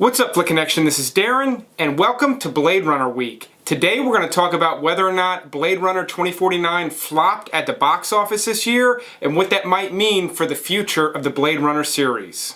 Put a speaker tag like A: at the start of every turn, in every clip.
A: What's up, Flick Connection? This is Darren, and welcome to Blade Runner Week. Today we're going to talk about whether or not Blade Runner 2049 flopped at the box office this year, and what that might mean for the future of the Blade Runner series.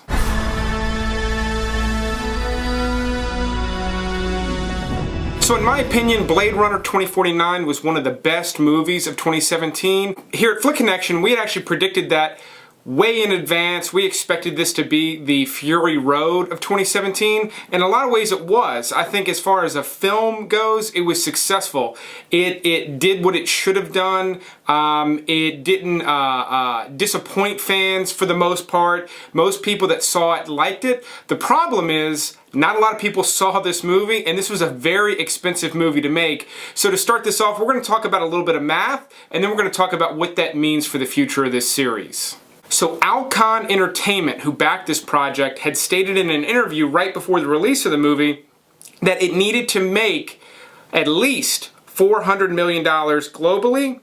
A: So in my opinion, Blade Runner 2049 was one of the best movies of 2017. Here at Flick Connection, we had actually predicted that way in advance. We expected this to be the Fury Road of 2017. In a lot of ways it was. I think as far as a film goes, it was successful. It did what it should have done. It didn't disappoint fans for the most part. Most people that saw it liked it. The problem is, not a lot of people saw this movie, and this was a very expensive movie to make. So to start this off, we're going to talk about a little bit of math, and then we're going to talk about what that means for the future of this series. So Alcon Entertainment, who backed this project, had stated in an interview right before the release of the movie that it needed to make at least $400 million globally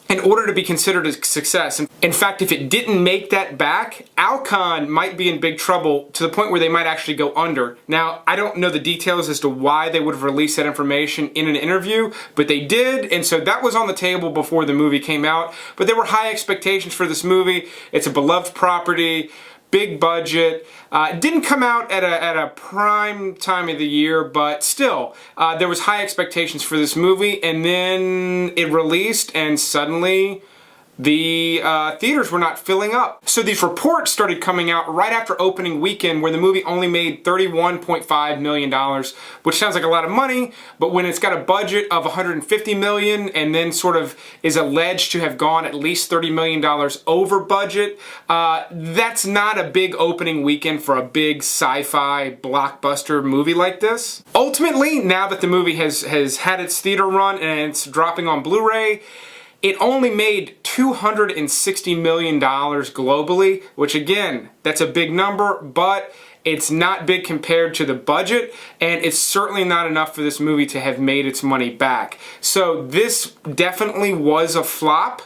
A: in order to be considered a success. In fact, if it didn't make that back, Alcon might be in big trouble to the point where they might actually go under. Now, I don't know the details as to why they would have released that information in an interview, but they did, and so that was on the table before the movie came out. But there were high expectations for this movie. It's a beloved property, big budget. It didn't come out at a prime time of the year, but still, there was high expectations for this movie, and then it released, and suddenly the theaters were not filling up. So these reports started coming out right after opening weekend where the movie only made $31.5 million, which sounds like a lot of money, but when it's got a budget of $150 million and then sort of is alleged to have gone at least $30 million over budget, that's not a big opening weekend for a big sci-fi blockbuster movie like this. Ultimately, now that the movie has had its theater run and it's dropping on Blu-ray, it only made $260 million globally, which again, that's a big number, but it's not big compared to the budget, and it's certainly not enough for this movie to have made its money back. So this definitely was a flop.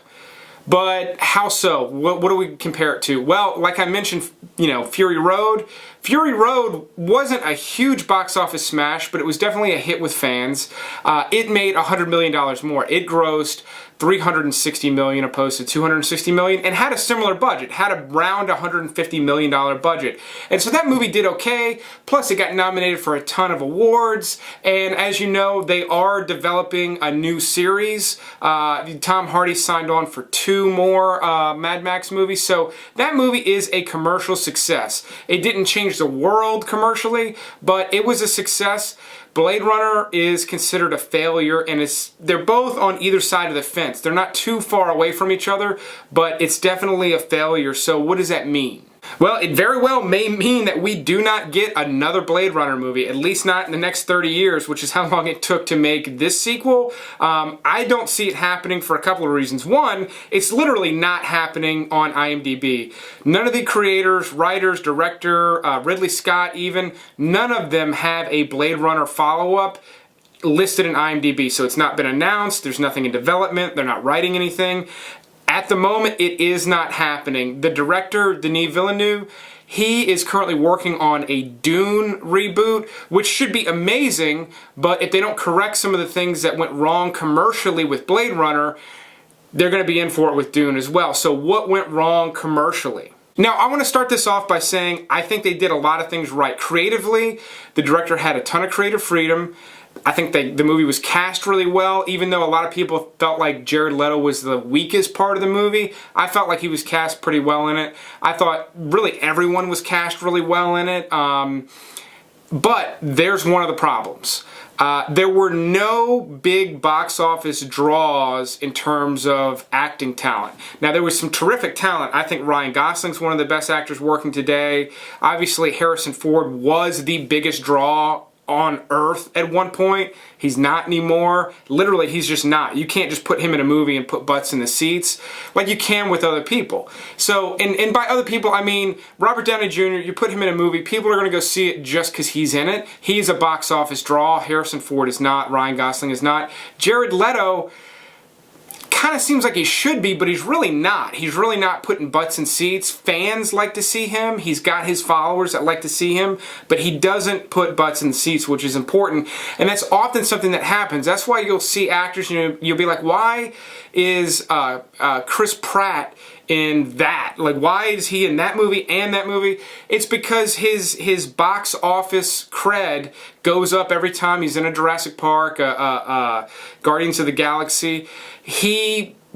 A: But how so? What do we compare it to? Well, like I mentioned, Fury Road. Fury Road wasn't a huge box office smash, but it was definitely a hit with fans. It made $100 million more. It grossed $360 million opposed to $260 million, and had a similar budget, had around $150 million budget. And so that movie did okay, plus it got nominated for a ton of awards, and as you know, they are developing a new series. Tom Hardy signed on for 2 more Mad Max movies, so that movie is a commercial success. It didn't change the world commercially, but it was a success. Blade Runner is considered a failure, and they're both on either side of the fence. They're not too far away from each other, but it's definitely a failure. So what does that mean? Well, it very well may mean that we do not get another Blade Runner movie, at least not in the next 30 years, which is how long it took to make this sequel. I don't see it happening for a couple of reasons. One, it's literally not happening on IMDb. None of the creators, writers, director, Ridley Scott even, none of them have a Blade Runner follow-up listed in IMDb, so it's not been announced, there's nothing in development, they're not writing anything. At the moment, it is not happening. The director, Denis Villeneuve, he is currently working on a Dune reboot, which should be amazing, but if they don't correct some of the things that went wrong commercially with Blade Runner, they're going to be in for it with Dune as well. So what went wrong commercially? Now, I want to start this off by saying I think they did a lot of things right. Creatively, the director had a ton of creative freedom. I think the movie was cast really well, even though a lot of people felt like Jared Leto was the weakest part of the movie. I felt like he was cast pretty well in it. I thought really everyone was cast really well in it. But there's one of the problems. There were no big box office draws in terms of acting talent. Now, there was some terrific talent. I think Ryan Gosling's one of the best actors working today. Obviously, Harrison Ford was the biggest draw on Earth at one point. He's not anymore. Literally, he's just not. You can't just put him in a movie and put butts in the seats like you can with other people. So, and by other people, I mean Robert Downey Jr., you put him in a movie, people are going to go see it just because he's in it. He's a box office draw. Harrison Ford is not. Ryan Gosling is not. Jared Leto kind of seems like he should be, but he's really not. He's really not putting butts in seats. Fans like to see him. He's got his followers that like to see him, but he doesn't put butts in seats, which is important. And that's often something that happens. That's why you'll see actors, you'll be like, why is Chris Pratt in that? Like, why is he in that movie and that movie? It's because his box office cred goes up every time he's in a Jurassic Park, Guardians of the Galaxy.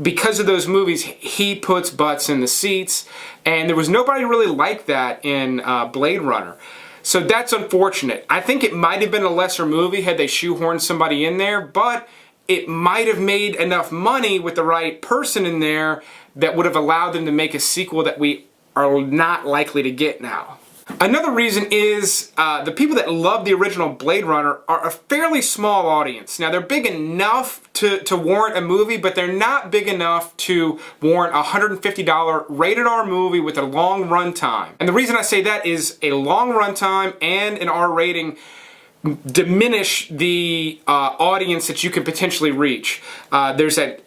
A: Because of those movies, he puts butts in the seats, and there was nobody really like that in Blade Runner. So that's unfortunate. I think it might have been a lesser movie had they shoehorned somebody in there, but it might have made enough money with the right person in there that would have allowed them to make a sequel that we are not likely to get now. Another reason is the people that love the original Blade Runner are a fairly small audience. Now, they're big enough to warrant a movie, but they're not big enough to warrant a $150 rated R movie with a long runtime. And the reason I say that is a long runtime and an R rating diminish the audience that you could potentially reach. There's that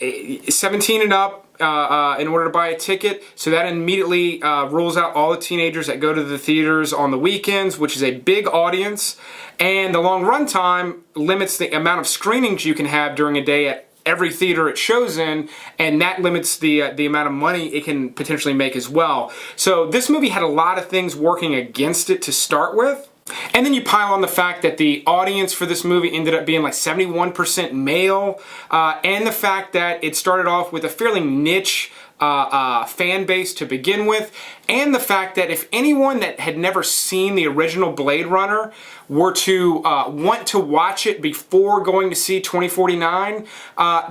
A: 17 and up in order to buy a ticket, so that immediately rules out all the teenagers that go to the theaters on the weekends, which is a big audience, and the long runtime limits the amount of screenings you can have during a day at every theater it shows in, and that limits the amount of money it can potentially make as well. So this movie had a lot of things working against it to start with. And then you pile on the fact that the audience for this movie ended up being like 71% male, and the fact that it started off with a fairly niche fan base to begin with, and the fact that if anyone that had never seen the original Blade Runner were to want to watch it before going to see 2049,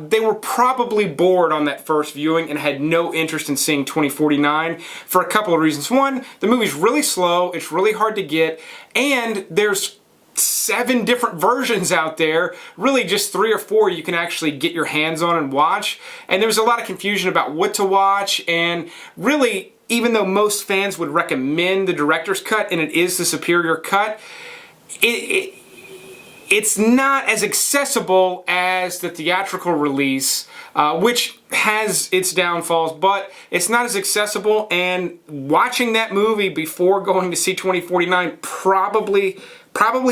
A: they were probably bored on that first viewing and had no interest in seeing 2049 for a couple of reasons. One, the movie's really slow, it's really hard to get, and there's 7 different versions out there, really just 3 or 4 you can actually get your hands on and watch, and there was a lot of confusion about what to watch, and really, even though most fans would recommend the director's cut and it is the superior cut, it's not as accessible as the theatrical release, which has its downfalls, but it's not as accessible, and watching that movie before going to see 2049 probably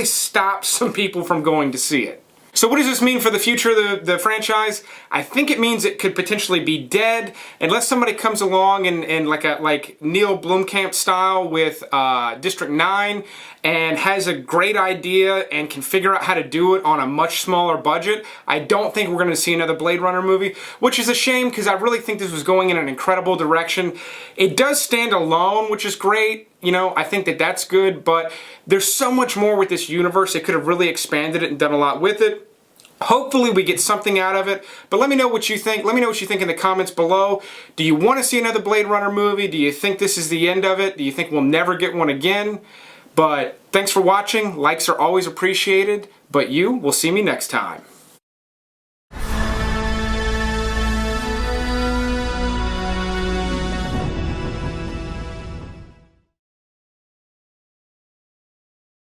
A: stops some people from going to see it. So what does this mean for the future of the franchise? I think it means it could potentially be dead unless somebody comes along and like Neil Blomkamp style with District 9 and has a great idea and can figure out how to do it on a much smaller budget. I don't think we're going to see another Blade Runner movie, which is a shame because I really think this was going in an incredible direction. It does stand alone, which is great. I think that that's good, but there's so much more with this universe. They could have really expanded it and done a lot with it. Hopefully we get something out of it, but let me know what you think. Let me know what you think in the comments below. Do you want to see another Blade Runner movie? Do you think this is the end of it? Do you think we'll never get one again? But thanks for watching. Likes are always appreciated, but we'll see me next time.